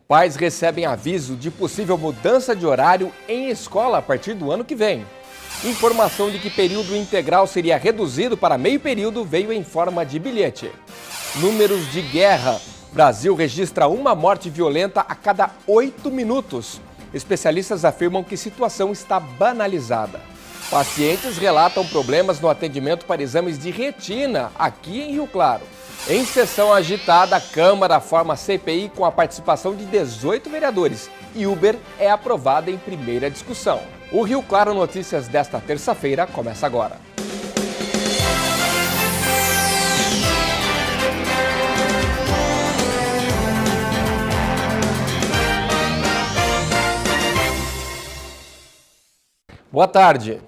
Pais recebem aviso de possível mudança de horário em escola a partir do ano que vem. Informação de que período integral seria reduzido para meio período veio em forma de bilhete. Números de guerra. Brasil registra uma morte violenta a cada 8 minutos. Especialistas afirmam que a situação está banalizada. Pacientes relatam problemas no atendimento para exames de retina aqui em Rio Claro. Em sessão agitada, a Câmara forma CPI com a participação de 18 vereadores e Uber é aprovada em primeira discussão. O Rio Claro Notícias desta terça-feira começa agora. Boa tarde.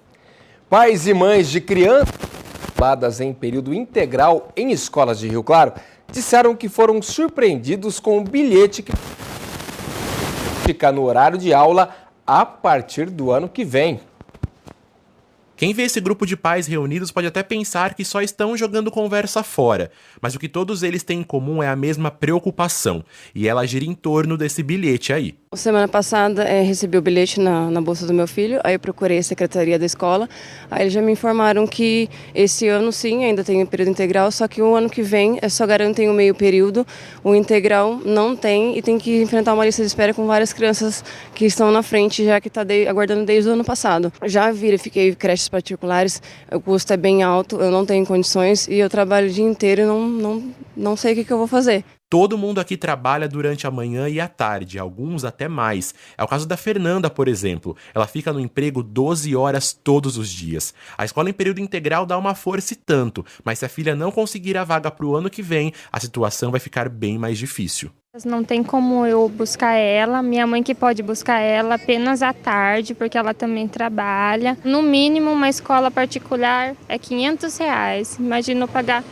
Pais e mães de crianças em período integral em escolas de Rio Claro disseram que foram surpreendidos com o bilhete que fica no horário de aula a partir do ano que vem. Quem vê esse grupo de pais reunidos pode até pensar que só estão jogando conversa fora, mas o que todos eles têm em comum é a mesma preocupação, e ela gira em torno desse bilhete aí. Semana passada recebi o bilhete na bolsa do meu filho, aí eu procurei a secretaria da escola, aí eles já me informaram que esse ano sim, ainda tem o período integral, só que o ano que vem só garantem o meio período, o integral não tem e tem que enfrentar uma lista de espera com várias crianças que estão na frente, já que está aguardando desde o ano passado. Já verifiquei creches particulares, o custo é bem alto, eu não tenho condições e eu trabalho o dia inteiro e não sei o que eu vou fazer. Todo mundo aqui trabalha durante a manhã e a tarde, alguns até mais. É o caso da Fernanda, por exemplo. Ela fica no emprego 12 horas todos os dias. A escola em período integral dá uma força e tanto, mas se a filha não conseguir a vaga para o ano que vem, a situação vai ficar bem mais difícil. Não tem como eu buscar ela, minha mãe que pode buscar ela apenas à tarde, porque ela também trabalha. No mínimo, uma escola particular é R$500. Imagina eu pagar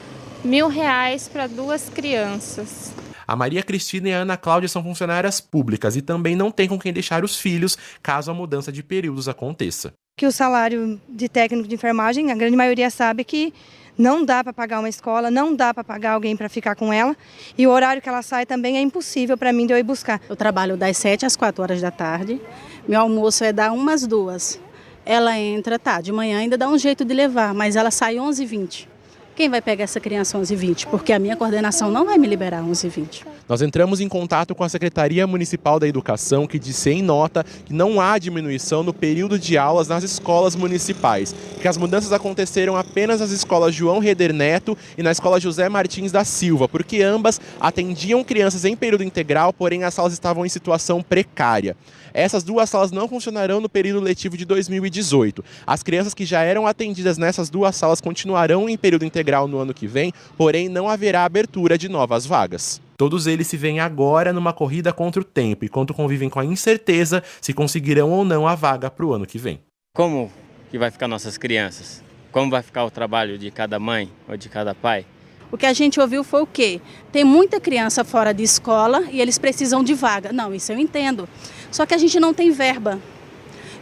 R$1.000 para 2 crianças. A Maria Cristina e a Ana Cláudia são funcionárias públicas e também não tem com quem deixar os filhos caso a mudança de períodos aconteça. Que o salário de técnico de enfermagem, a grande maioria sabe que não dá para pagar uma escola, não dá para pagar alguém para ficar com ela. E o horário que ela sai também é impossível para mim de eu ir buscar. Eu trabalho das 7 às 4 horas da tarde. Meu almoço é das 1 às 2. Ela entra, de manhã ainda dá um jeito de levar, mas ela sai 11h20. Quem vai pegar essa criança 11h20? Porque a minha coordenação não vai me liberar 11h20. Nós entramos em contato com a Secretaria Municipal da Educação, que disse em nota que não há diminuição no período de aulas nas escolas municipais, que as mudanças aconteceram apenas nas escolas João Reder Neto e na escola José Martins da Silva, porque ambas atendiam crianças em período integral, porém as salas estavam em situação precária. Essas 2 salas não funcionarão no período letivo de 2018. As crianças que já eram atendidas nessas 2 salas continuarão em período integral no ano que vem, porém não haverá abertura de novas vagas. Todos eles se veem agora numa corrida contra o tempo, enquanto convivem com a incerteza se conseguirão ou não a vaga para o ano que vem. Como que vai ficar nossas crianças? Como vai ficar o trabalho de cada mãe ou de cada pai? O que a gente ouviu foi o quê? Tem muita criança fora de escola e eles precisam de vaga. Não, isso eu entendo. Só que a gente não tem verba.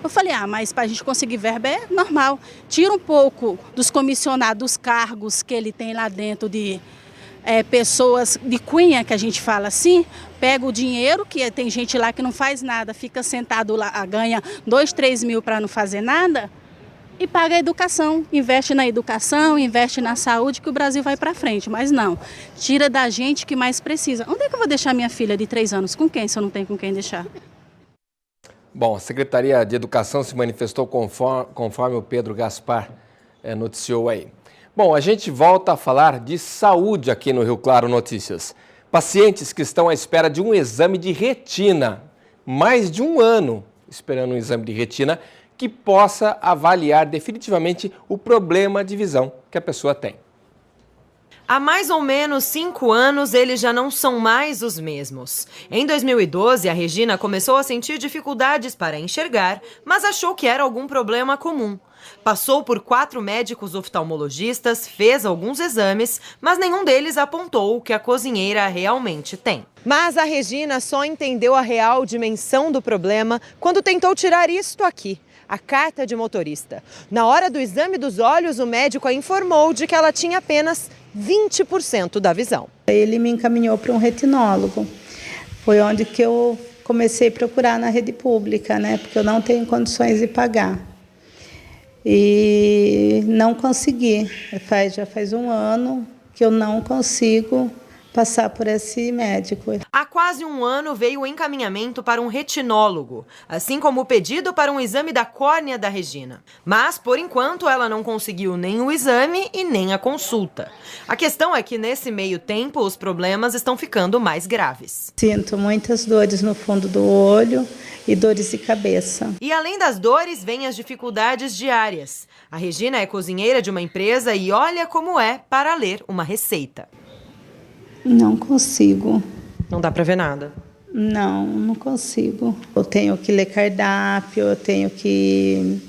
Eu falei, mas para a gente conseguir verba é normal. Tira um pouco dos comissionados, dos cargos que ele tem lá dentro de pessoas de cunha, que a gente fala assim, pega o dinheiro, que tem gente lá que não faz nada, fica sentado lá, ganha 2, 3 mil para não fazer nada, e paga a educação, investe na educação, investe na saúde, que o Brasil vai para frente. Mas não, tira da gente que mais precisa. Onde é que eu vou deixar minha filha de 3 anos? Com quem, se eu não tenho com quem deixar? Bom, a Secretaria de Educação se manifestou conforme o Pedro Gaspar noticiou aí. Bom, a gente volta a falar de saúde aqui no Rio Claro Notícias. Pacientes que estão à espera de um exame de retina, mais de 1 ano esperando um exame de retina que possa avaliar definitivamente o problema de visão que a pessoa tem. Há mais ou menos 5 anos, eles já não são mais os mesmos. Em 2012, a Regina começou a sentir dificuldades para enxergar, mas achou que era algum problema comum. Passou por 4 médicos oftalmologistas, fez alguns exames, mas nenhum deles apontou o que a cozinheira realmente tem. Mas a Regina só entendeu a real dimensão do problema quando tentou tirar isto aqui, a carta de motorista. Na hora do exame dos olhos, o médico a informou de que ela tinha apenas 20% da visão. Ele me encaminhou para um retinólogo. Foi onde que eu comecei a procurar na rede pública, né? Porque eu não tenho condições de pagar. E não consegui. Já faz um ano que eu não consigo passar por esse médico. Há quase um ano veio o encaminhamento para um retinólogo, assim como o pedido para um exame da córnea da Regina. Mas, por enquanto, ela não conseguiu nem o exame e nem a consulta. A questão é que, nesse meio tempo, os problemas estão ficando mais graves. Sinto muitas dores no fundo do olho e dores de cabeça. E além das dores, vêm as dificuldades diárias. A Regina é cozinheira de uma empresa e olha como é para ler uma receita. Não consigo. Não dá para ver nada? Não consigo. Eu tenho que ler cardápio, eu tenho que,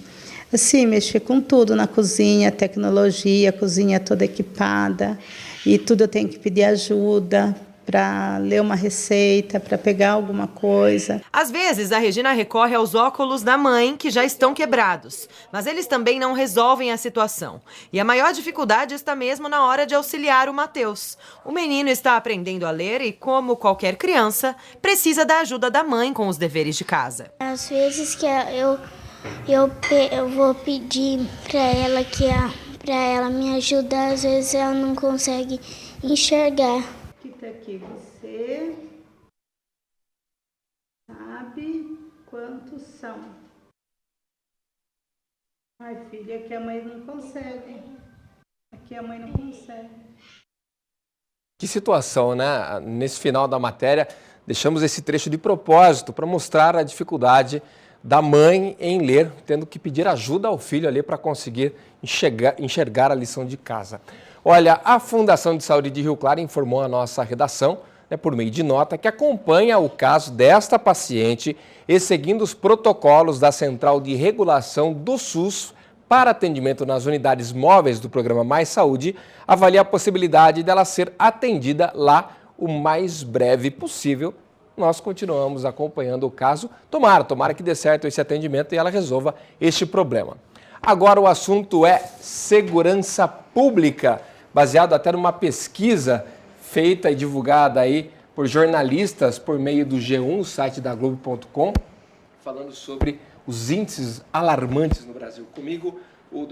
assim, mexer com tudo na cozinha, tecnologia, a cozinha toda equipada. E tudo eu tenho que pedir ajuda para ler uma receita, para pegar alguma coisa. Às vezes, a Regina recorre aos óculos da mãe, que já estão quebrados. Mas eles também não resolvem a situação. E a maior dificuldade está mesmo na hora de auxiliar o Matheus. O menino está aprendendo a ler e, como qualquer criança, precisa da ajuda da mãe com os deveres de casa. Às vezes que eu vou pedir para ela me ajudar, às vezes ela não consegue enxergar. Aqui você sabe quantos são. Ai, filha, aqui a mãe não consegue. Aqui a mãe não consegue. Que situação, né? Nesse final da matéria, deixamos esse trecho de propósito para mostrar a dificuldade da mãe em ler, tendo que pedir ajuda ao filho ali para conseguir enxergar a lição de casa. Olha, a Fundação de Saúde de Rio Claro informou a nossa redação, por meio de nota, que acompanha o caso desta paciente e seguindo os protocolos da Central de Regulação do SUS para atendimento nas unidades móveis do programa Mais Saúde, avalia a possibilidade dela ser atendida lá o mais breve possível. Nós continuamos acompanhando o caso. Tomara que dê certo esse atendimento e ela resolva este problema. Agora o assunto é segurança pública, baseado até numa pesquisa feita e divulgada aí por jornalistas por meio do G1, site da Globo.com, falando sobre os índices alarmantes no Brasil. Comigo, o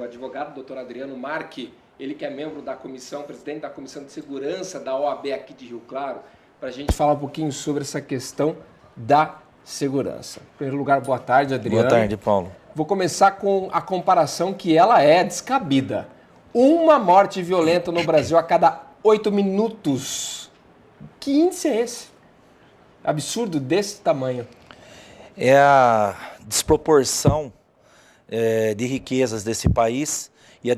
advogado doutor Adriano Marque, ele que é membro da comissão, presidente da Comissão de Segurança da OAB aqui de Rio Claro, para a gente falar um pouquinho sobre essa questão da segurança. Em primeiro lugar, boa tarde, Adriano. Boa tarde, Paulo. Vou começar com a comparação que ela é descabida. Uma morte violenta no Brasil a cada 8 minutos. Que índice é esse? Absurdo desse tamanho. É a desproporção de riquezas desse país e a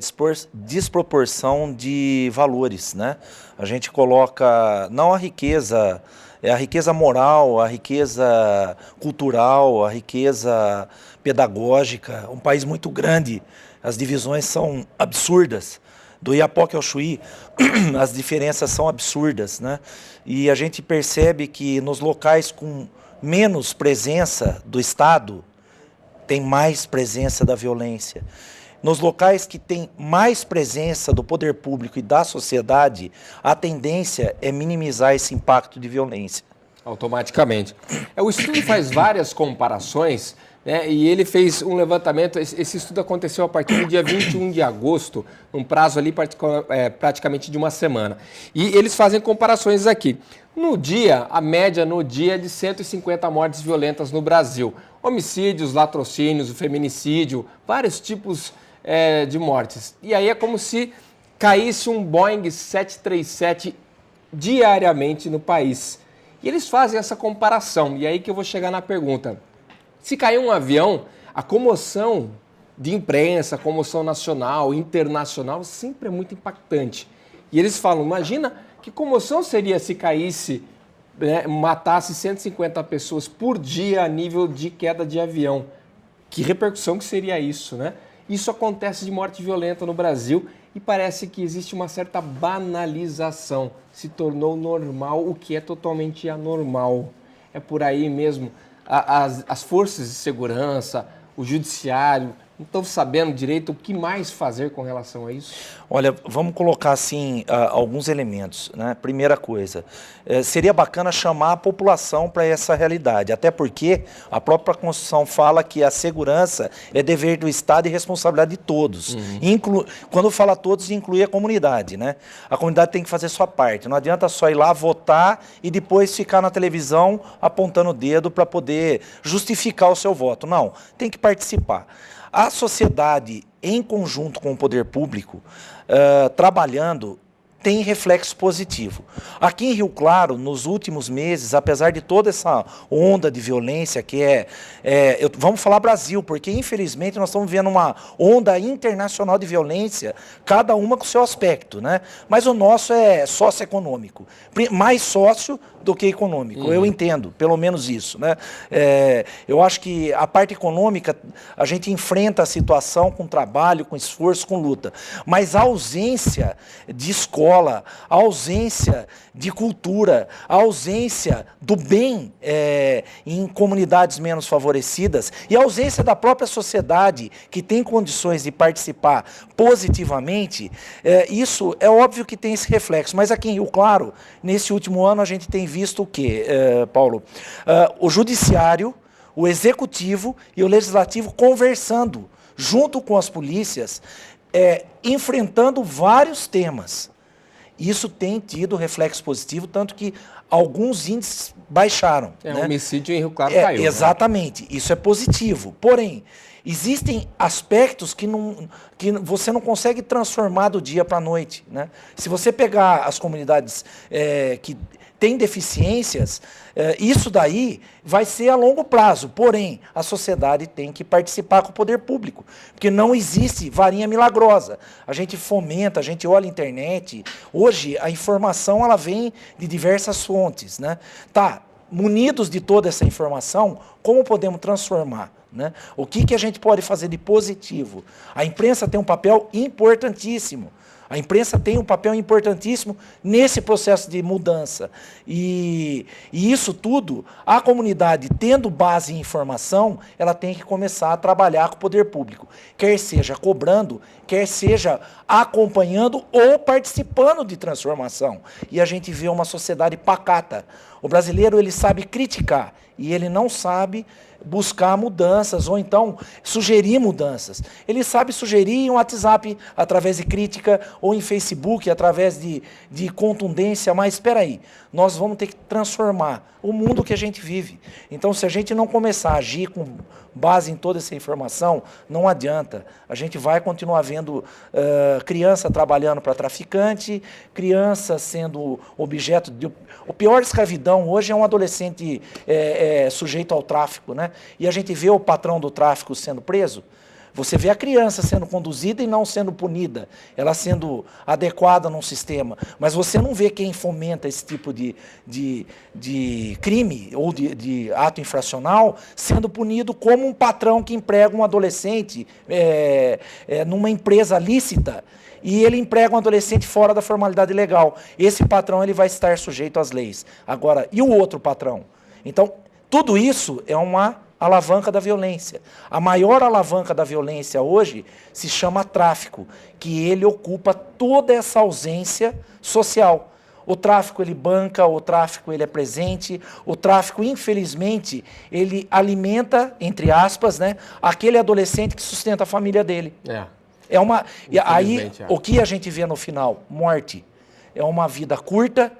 desproporção de valores, né? A gente coloca não a riqueza, a riqueza moral, a riqueza cultural, a riqueza pedagógica. Um país muito grande, as divisões são absurdas. Do Iapoque ao Chuí, as diferenças são absurdas, né? E a gente percebe que nos locais com menos presença do Estado, tem mais presença da violência. Nos locais que tem mais presença do poder público e da sociedade, a tendência é minimizar esse impacto de violência. Automaticamente. O estudo faz várias comparações, né, e ele fez um levantamento. Esse estudo aconteceu a partir do dia 21 de agosto, num prazo ali praticamente de uma semana. E eles fazem comparações aqui. A média no dia é de 150 mortes violentas no Brasil. Homicídios, latrocínios, o feminicídio, vários tipos de mortes. E aí é como se caísse um Boeing 737 diariamente no país. E eles fazem essa comparação. E aí que eu vou chegar na pergunta. Se cair um avião, a comoção de imprensa, a comoção nacional, internacional, sempre é muito impactante. E eles falam, imagina que comoção seria se caísse, matasse 150 pessoas por dia a nível de queda de avião. Que repercussão que seria isso, né? Isso acontece de morte violenta no Brasil e parece que existe uma certa banalização. Se tornou normal o que é totalmente anormal. É por aí mesmo. As forças de segurança, o judiciário, Não estou sabendo direito o que mais fazer com relação a isso. Olha, vamos colocar assim alguns elementos, né? Primeira coisa, seria bacana chamar a população para essa realidade, até porque a própria Constituição fala que a segurança é dever do Estado e responsabilidade de todos. Quando fala todos, inclui a comunidade, né? A comunidade tem que fazer sua parte, não adianta só ir lá votar e depois ficar na televisão apontando o dedo para poder justificar o seu voto. Não, tem que participar. A sociedade, em conjunto com o poder público, trabalhando, tem reflexo positivo. Aqui em Rio Claro, nos últimos meses, apesar de toda essa onda de violência que vamos falar Brasil, porque infelizmente nós estamos vendo uma onda internacional de violência, cada uma com o seu aspecto, né? Mas o nosso é socioeconômico, mais sócio do que econômico, eu entendo, pelo menos isso, né? Eu acho que a parte econômica, a gente enfrenta a situação com trabalho, com esforço, com luta, mas a ausência de escola, a ausência de cultura, a ausência do bem em comunidades menos favorecidas e a ausência da própria sociedade que tem condições de participar positivamente, isso é óbvio que tem esse reflexo, mas aqui em Rio Claro, nesse último ano, a gente tem visto o quê, Paulo? O judiciário, o executivo e o legislativo conversando junto com as polícias, enfrentando vários temas. Isso tem tido reflexo positivo, tanto que alguns índices baixaram. O homicídio em Rio Claro caiu. Exatamente, né? Isso é positivo. Porém, existem aspectos que você não consegue transformar do dia para a noite, né? Se você pegar as comunidades que têm deficiências, isso daí vai ser a longo prazo. Porém, a sociedade tem que participar com o poder público, porque não existe varinha milagrosa. A gente fomenta, a gente olha a internet. Hoje, a informação ela vem de diversas fontes, né? Munidos de toda essa informação, como podemos transformar? Né? O que a gente pode fazer de positivo? A imprensa tem um papel importantíssimo. A imprensa tem um papel importantíssimo nesse processo de mudança. E isso tudo, a comunidade, tendo base em informação, ela tem que começar a trabalhar com o poder público. Quer seja cobrando, quer seja acompanhando ou participando de transformação. E a gente vê uma sociedade pacata. O brasileiro, ele sabe criticar e ele não sabe buscar mudanças ou então sugerir mudanças. Ele sabe sugerir em um WhatsApp através de crítica ou em Facebook através de contundência, mas espera aí, nós vamos ter que transformar o mundo que a gente vive. Então, se a gente não começar a agir com base em toda essa informação, não adianta. A gente vai continuar vendo criança trabalhando para traficante, criança sendo objeto de... O pior escravidão hoje é um adolescente sujeito ao tráfico, né? E a gente vê o patrão do tráfico sendo preso. Você vê a criança sendo conduzida e não sendo punida, ela sendo adequada num sistema. Mas você não vê quem fomenta esse tipo de crime ou de ato infracional sendo punido como um patrão que emprega um adolescente numa empresa lícita e ele emprega um adolescente fora da formalidade legal. Esse patrão ele vai estar sujeito às leis. Agora, e o outro patrão? Então, tudo isso é uma alavanca da violência. A maior alavanca da violência hoje se chama tráfico, que ele ocupa toda essa ausência social. O tráfico ele banca, o tráfico ele é presente, o tráfico infelizmente ele alimenta, entre aspas, né, aquele adolescente que sustenta a família dele. E aí o que a gente vê no final? Morte. É uma vida curta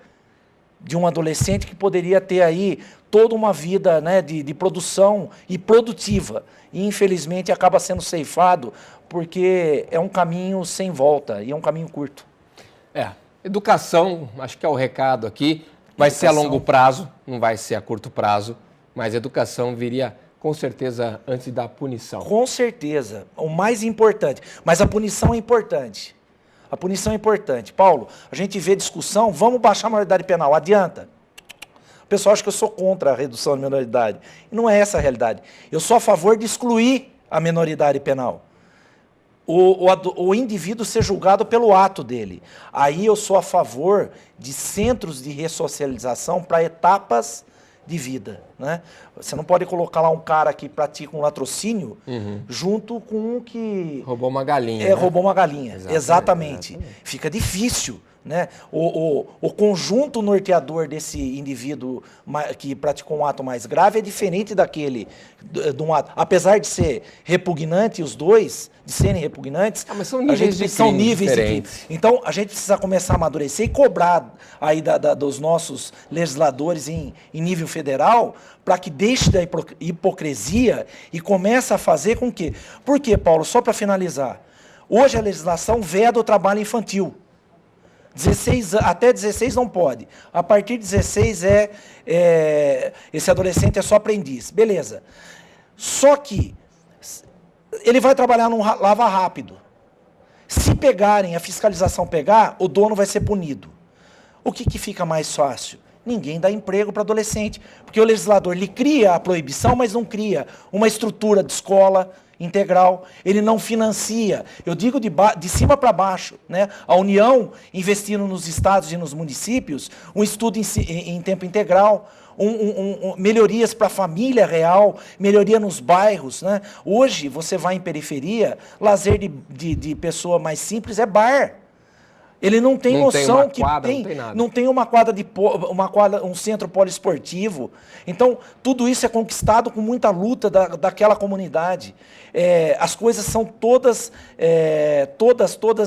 de um adolescente que poderia ter aí toda uma vida, né, de produção e produtiva. E, infelizmente, acaba sendo ceifado porque é um caminho sem volta e é um caminho curto. Educação, acho que é o recado aqui. Vai ser a longo prazo, não vai ser a curto prazo, mas educação viria com certeza antes da punição. Com certeza, o mais importante. Mas a punição é importante. A punição é importante. Paulo, a gente vê discussão, vamos baixar a maioridade penal, adianta? O pessoal acha que eu sou contra a redução da minoridade. E não é essa a realidade. Eu sou a favor de excluir a minoridade penal. O indivíduo ser julgado pelo ato dele. Aí eu sou a favor de centros de ressocialização para etapas de vida, né? Você não pode colocar lá um cara que pratica um latrocínio junto com um que... Roubou uma galinha. Roubou uma galinha, exatamente. Fica difícil, né? O conjunto norteador desse indivíduo que praticou um ato mais grave é diferente daquele de um ato. Apesar de ser repugnante, os dois, de serem repugnantes, mas são níveis diferentes. Então, a gente precisa começar a amadurecer e cobrar aí dos nossos legisladores em nível federal para que deixe da hipocrisia e comece a fazer com que... Por quê, Paulo? Só para finalizar. Hoje a legislação veda o trabalho infantil. Até 16 não pode. A partir de 16 esse adolescente é só aprendiz. Beleza. Só que ele vai trabalhar num lava rápido. Se pegarem, a fiscalização pegar, o dono vai ser punido. O que fica mais fácil? Ninguém dá emprego para adolescente. Porque o legislador ele cria a proibição, mas não cria uma estrutura de escola integral, ele não financia, eu digo de cima para baixo, né? A União investindo nos estados e nos municípios, um estudo em tempo integral, melhorias para a família real, melhoria nos bairros, né? Hoje, você vai em periferia, lazer de pessoa mais simples é bar. Ele não tem noção que não tem uma quadra um centro poliesportivo. Então, tudo isso é conquistado com muita luta daquela comunidade. As coisas são todas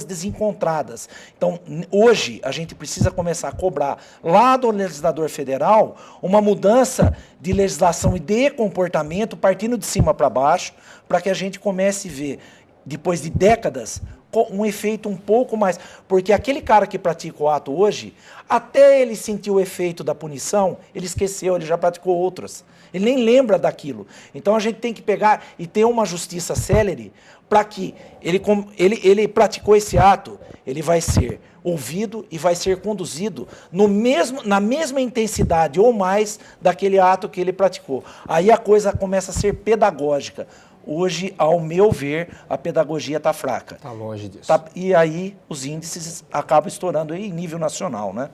desencontradas. Então, hoje, a gente precisa começar a cobrar lá do legislador federal uma mudança de legislação e de comportamento, partindo de cima para baixo, para que a gente comece a ver, depois de décadas, um efeito um pouco mais... Porque aquele cara que pratica o ato hoje, até ele sentir o efeito da punição, ele esqueceu, ele já praticou outras. Ele nem lembra daquilo. Então a gente tem que pegar e ter uma justiça célere para que ele praticou esse ato, ele vai ser ouvido e vai ser conduzido na mesma intensidade ou mais daquele ato que ele praticou. Aí a coisa começa a ser pedagógica. Hoje, ao meu ver, a pedagogia está fraca. Está longe disso. E aí os índices acabam estourando em nível nacional, né?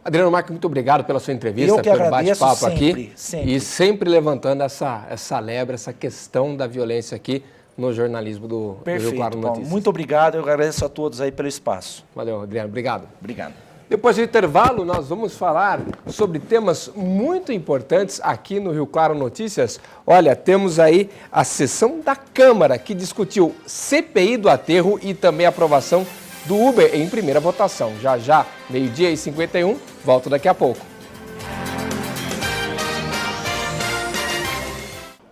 Adriano Marques, muito obrigado pela sua entrevista, pelo bate-papo aqui. E sempre levantando essa lebre, essa questão da violência aqui no jornalismo do Rio Claro Notícias. Paulo, muito obrigado, eu agradeço a todos aí pelo espaço. Valeu, Adriano, obrigado. Obrigado. Depois do intervalo, nós vamos falar sobre temas muito importantes aqui no Rio Claro Notícias. Olha, temos aí a sessão da Câmara, que discutiu CPI do aterro e também a aprovação do Uber em primeira votação. Já, 12h51, volto daqui a pouco.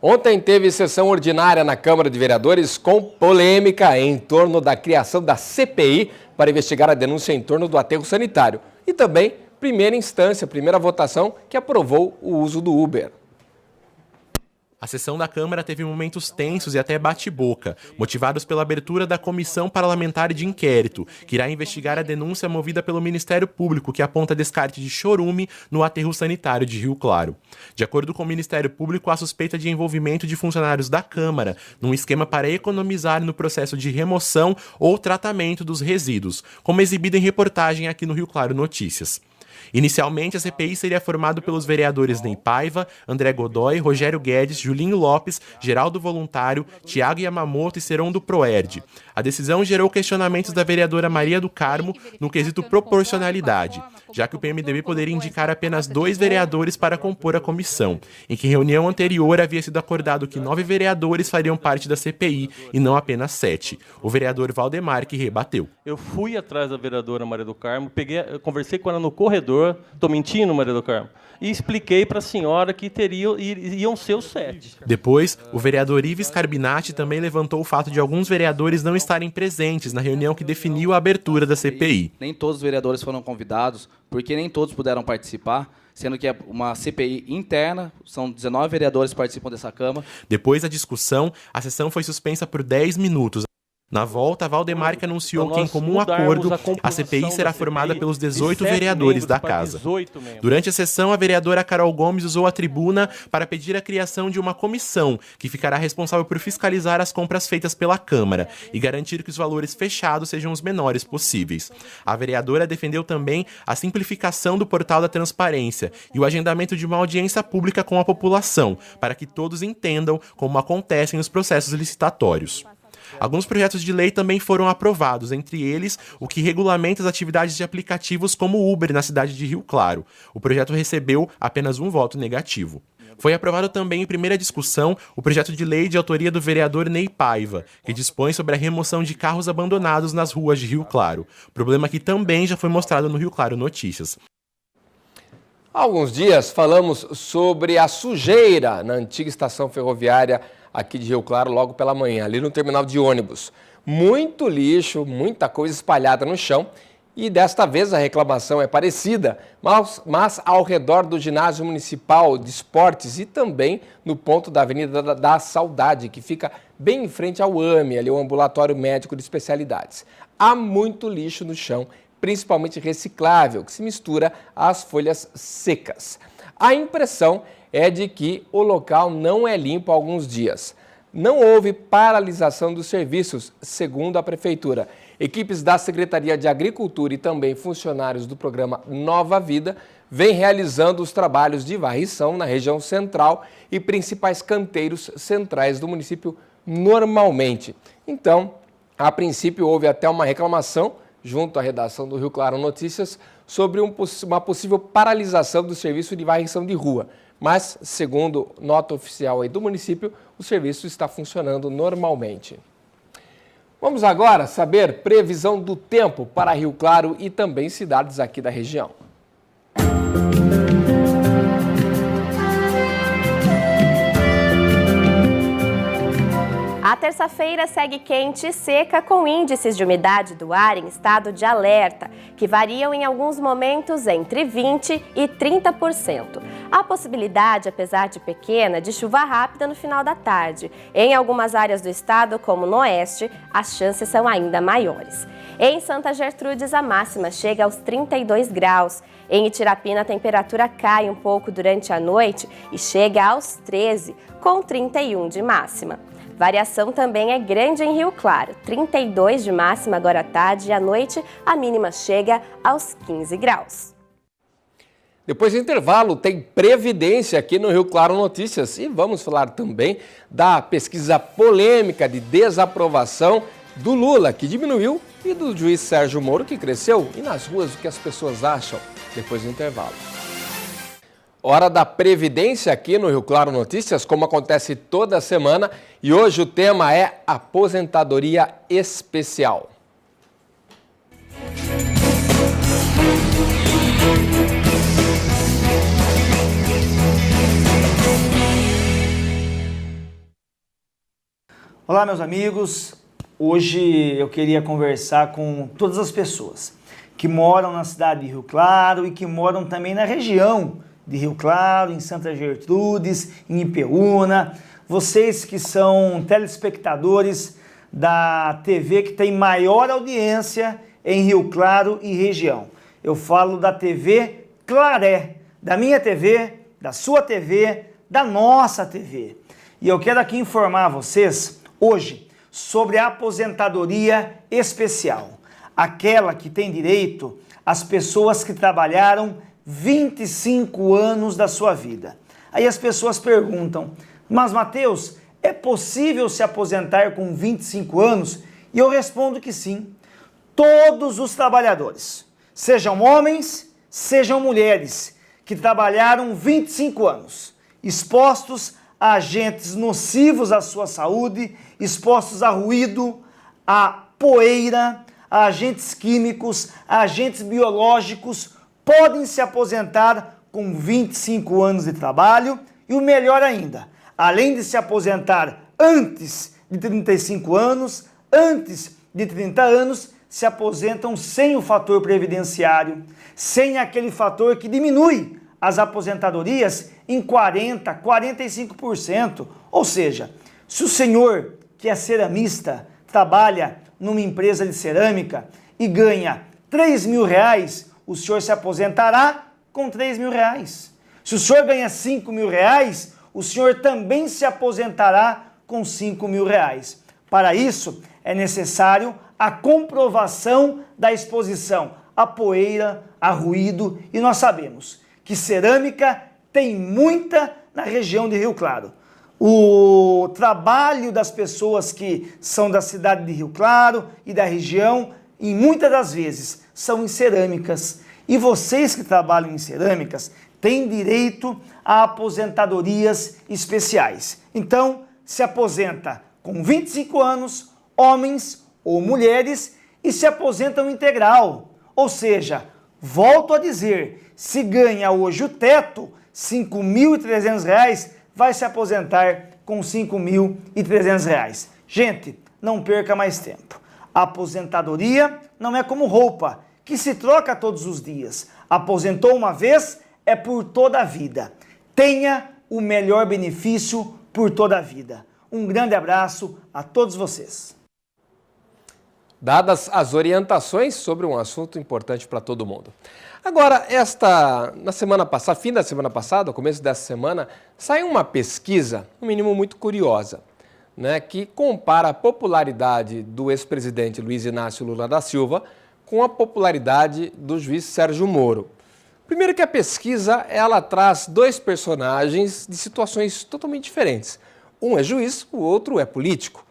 Ontem teve sessão ordinária na Câmara de Vereadores com polêmica em torno da criação da CPI para investigar a denúncia em torno do aterro sanitário. E também, primeira instância, primeira votação, que aprovou o uso do Uber. A sessão da Câmara teve momentos tensos e até bate-boca, motivados pela abertura da Comissão Parlamentar de Inquérito, que irá investigar a denúncia movida pelo Ministério Público, que aponta descarte de chorume no aterro sanitário de Rio Claro. De acordo com o Ministério Público, há suspeita de envolvimento de funcionários da Câmara, num esquema para economizar no processo de remoção ou tratamento dos resíduos, como exibido em reportagem aqui no Rio Claro Notícias. Inicialmente, a CPI seria formada pelos vereadores Ney Paiva, André Godoy, Rogério Guedes, Julinho Lopes, Geraldo Voluntário, Tiago Yamamoto e Seron do Proerd. A decisão gerou questionamentos da vereadora Maria do Carmo no quesito proporcionalidade, já que o PMDB poderia indicar apenas 2 vereadores para compor a comissão, em que em reunião anterior havia sido acordado que 9 vereadores fariam parte da CPI e não apenas 7. O vereador Valdemar que rebateu. Eu fui atrás da vereadora Maria do Carmo, conversei com ela no corredor, estou mentindo, Maria do Carmo, e expliquei para a senhora que iam ser os 7. Depois, o vereador Ives Carbinati também levantou o fato de alguns vereadores não estarem presentes na reunião que definiu a abertura da CPI. Nem todos os vereadores foram convidados, porque nem todos puderam participar, sendo que é uma CPI interna, são 19 vereadores que participam dessa Câmara. Depois da discussão, a sessão foi suspensa por 10 minutos. Na volta, Valdemar anunciou que, em comum acordo, a CPI será formada pelos 18 vereadores da Casa. Durante a sessão, a vereadora Carol Gomes usou a tribuna para pedir a criação de uma comissão que ficará responsável por fiscalizar as compras feitas pela Câmara e garantir que os valores fechados sejam os menores possíveis. A vereadora defendeu também a simplificação do portal da transparência e o agendamento de uma audiência pública com a população, para que todos entendam como acontecem os processos licitatórios. Alguns projetos de lei também foram aprovados, entre eles o que regulamenta as atividades de aplicativos como Uber na cidade de Rio Claro. O projeto recebeu apenas um voto negativo. Foi aprovado também em primeira discussão o projeto de lei de autoria do vereador Ney Paiva, que dispõe sobre a remoção de carros abandonados nas ruas de Rio Claro, problema que também já foi mostrado no Rio Claro Notícias. Há alguns dias falamos sobre a sujeira na antiga estação ferroviária aqui de Rio Claro logo pela manhã, ali no terminal de ônibus. Muito lixo, muita coisa espalhada no chão e desta vez a reclamação é parecida, mas ao redor do ginásio municipal de esportes e também no ponto da Avenida da Saudade, que fica bem em frente ao AME, ali o Ambulatório Médico de Especialidades. Há muito lixo no chão, principalmente reciclável, que se mistura às folhas secas. A impressão é de que o local não é limpo há alguns dias. Não houve paralisação dos serviços, segundo a Prefeitura. Equipes da Secretaria de Agricultura e também funcionários do programa Nova Vida vêm realizando os trabalhos de varrição na região central e principais canteiros centrais do município normalmente. Então, a princípio, houve até uma reclamação junto à redação do Rio Claro Notícias sobre uma possível paralisação do serviço de varrição de rua. Mas, segundo nota oficial aí do município, o serviço está funcionando normalmente. Vamos agora saber previsão do tempo para Rio Claro e também cidades aqui da região. A terça-feira segue quente e seca com índices de umidade do ar em estado de alerta, que variam em alguns momentos entre 20% e 30%. Há possibilidade, apesar de pequena, de chuva rápida no final da tarde. Em algumas áreas do estado, como no oeste, as chances são ainda maiores. Em Santa Gertrudes, a máxima chega aos 32 graus. Em Itirapina, a temperatura cai um pouco durante a noite e chega aos 13, com 31 de máxima. Variação também é grande em Rio Claro, 32 de máxima agora à tarde e à noite a mínima chega aos 15 graus. Depois do intervalo, tem Previdência aqui no Rio Claro Notícias e vamos falar também da pesquisa polêmica de desaprovação do Lula, que diminuiu, e do juiz Sérgio Moro, que cresceu, e nas ruas o que as pessoas acham depois do intervalo. Hora da Previdência aqui no Rio Claro Notícias, como acontece toda semana, e hoje o tema é aposentadoria especial. Olá, meus amigos. Hoje eu queria conversar com todas as pessoas que moram na cidade de Rio Claro e que moram também na região de Rio Claro, em Santa Gertrudes, em Ipeúna, vocês que são telespectadores da TV que tem maior audiência em Rio Claro e região. Eu falo da TV Claré, da minha TV, da sua TV, da nossa TV. E eu quero aqui informar vocês hoje sobre a aposentadoria especial, aquela que tem direito às pessoas que trabalharam 25 anos da sua vida. Aí as pessoas perguntam, mas Mateus, é possível se aposentar com 25 anos? E eu respondo que sim. Todos os trabalhadores, sejam homens, sejam mulheres, que trabalharam 25 anos, expostos a agentes nocivos à sua saúde, expostos a ruído, a poeira, a agentes químicos, a agentes biológicos, podem se aposentar com 25 anos de trabalho e o melhor ainda, além de se aposentar antes de 35 anos, antes de 30 anos, se aposentam sem o fator previdenciário, sem aquele fator que diminui as aposentadorias em 40%, 45%. Ou seja, se o senhor que é ceramista trabalha numa empresa de cerâmica e ganha R$3.000, o senhor se aposentará com R$3.000. Se o senhor ganha R$5.000, o senhor também se aposentará com R$5.000. Para isso, é necessário a comprovação da exposição a poeira, a ruído, e nós sabemos que cerâmica tem muita na região de Rio Claro. O trabalho das pessoas que são da cidade de Rio Claro e da região, e muitas das vezes, são em cerâmicas. E vocês que trabalham em cerâmicas têm direito a aposentadorias especiais. Então, se aposenta com 25 anos, homens ou mulheres, e se aposentam integral. Ou seja, volto a dizer, se ganha hoje o teto, R$ 5.300, vai se aposentar com R$ 5.300. Gente, não perca mais tempo. A aposentadoria não é como roupa, que se troca todos os dias. Aposentou uma vez, é por toda a vida. Tenha o melhor benefício por toda a vida. Um grande abraço a todos vocês. Dadas as orientações sobre um assunto importante para todo mundo. Agora, na semana passada, fim da semana passada, começo dessa semana, saiu uma pesquisa, no mínimo muito curiosa, né, que compara a popularidade do ex-presidente Luiz Inácio Lula da Silva com a popularidade do juiz Sérgio Moro. Primeiro que a pesquisa, ela traz dois personagens de situações totalmente diferentes. Um é juiz, o outro é político.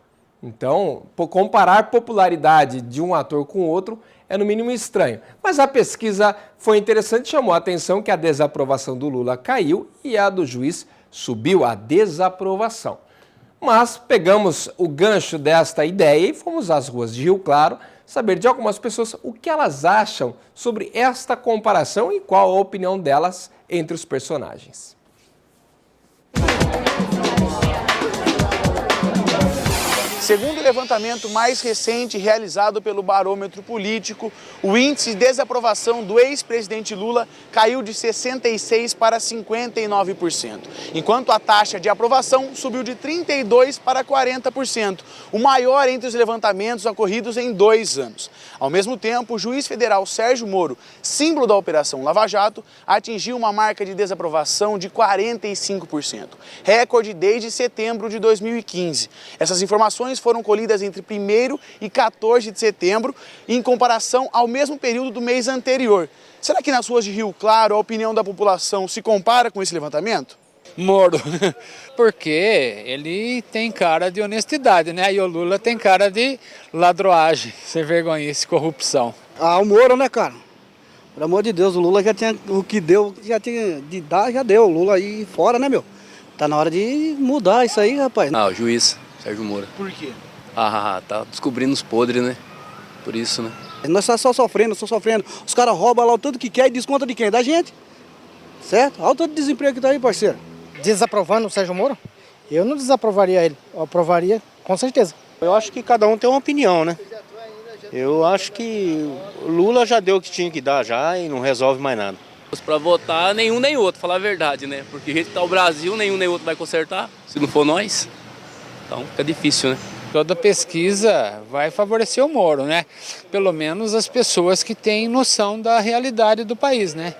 Então, comparar popularidade de um ator com o outro é no mínimo estranho. Mas a pesquisa foi interessante, chamou a atenção que a desaprovação do Lula caiu e a do juiz subiu, a desaprovação. Mas pegamos o gancho desta ideia e fomos às ruas de Rio Claro saber de algumas pessoas o que elas acham sobre esta comparação e qual a opinião delas entre os personagens. Segundo o levantamento mais recente realizado pelo Barômetro Político, o índice de desaprovação do ex-presidente Lula caiu de 66% para 59%, enquanto a taxa de aprovação subiu de 32% para 40%, o maior entre os levantamentos ocorridos em 2 anos. Ao mesmo tempo, o juiz federal Sérgio Moro, símbolo da Operação Lava Jato, atingiu uma marca de desaprovação de 45%, recorde desde setembro de 2015. Essas informações foram colhidas entre 1º e 14 de setembro, em comparação ao mesmo período do mês anterior. Será que nas ruas de Rio Claro a opinião da população se compara com esse levantamento? Moro, porque ele tem cara de honestidade, né? E o Lula tem cara de ladroagem, sem vergonhice, corrupção. Ah, o Moro, né, cara? Pelo amor de Deus, o Lula já tinha, o que deu, já tinha de dar, já deu. O Lula aí fora, né, meu? Tá na hora de mudar isso aí, rapaz. Ah, o juiz Sérgio Moro. Por quê? Tá descobrindo os podres, né? Por isso, né? Nós estamos só sofrendo. Os caras roubam lá o tanto que quer e desconta de quem? Da gente. Certo? Olha o tanto de desemprego que tá aí, parceiro. Desaprovando o Sérgio Moro? Eu não desaprovaria ele. Eu aprovaria, com certeza. Eu acho que cada um tem uma opinião, né? Eu acho que o Lula já deu o que tinha que dar já e não resolve mais nada. Para votar, nenhum nem outro, falar a verdade, né? Porque o jeito que tá o Brasil, nenhum nem outro vai consertar, se não for nós. Então fica difícil, né? Toda pesquisa vai favorecer o Moro, né? Pelo menos as pessoas que têm noção da realidade do país, né?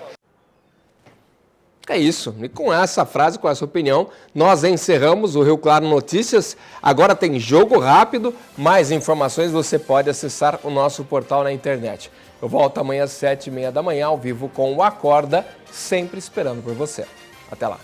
É isso. E com essa frase, com essa opinião, nós encerramos o Rio Claro Notícias. Agora tem Jogo Rápido. Mais informações você pode acessar o nosso portal na internet. Eu volto amanhã às 7h30 da manhã, ao vivo com o Acorda, sempre esperando por você. Até lá.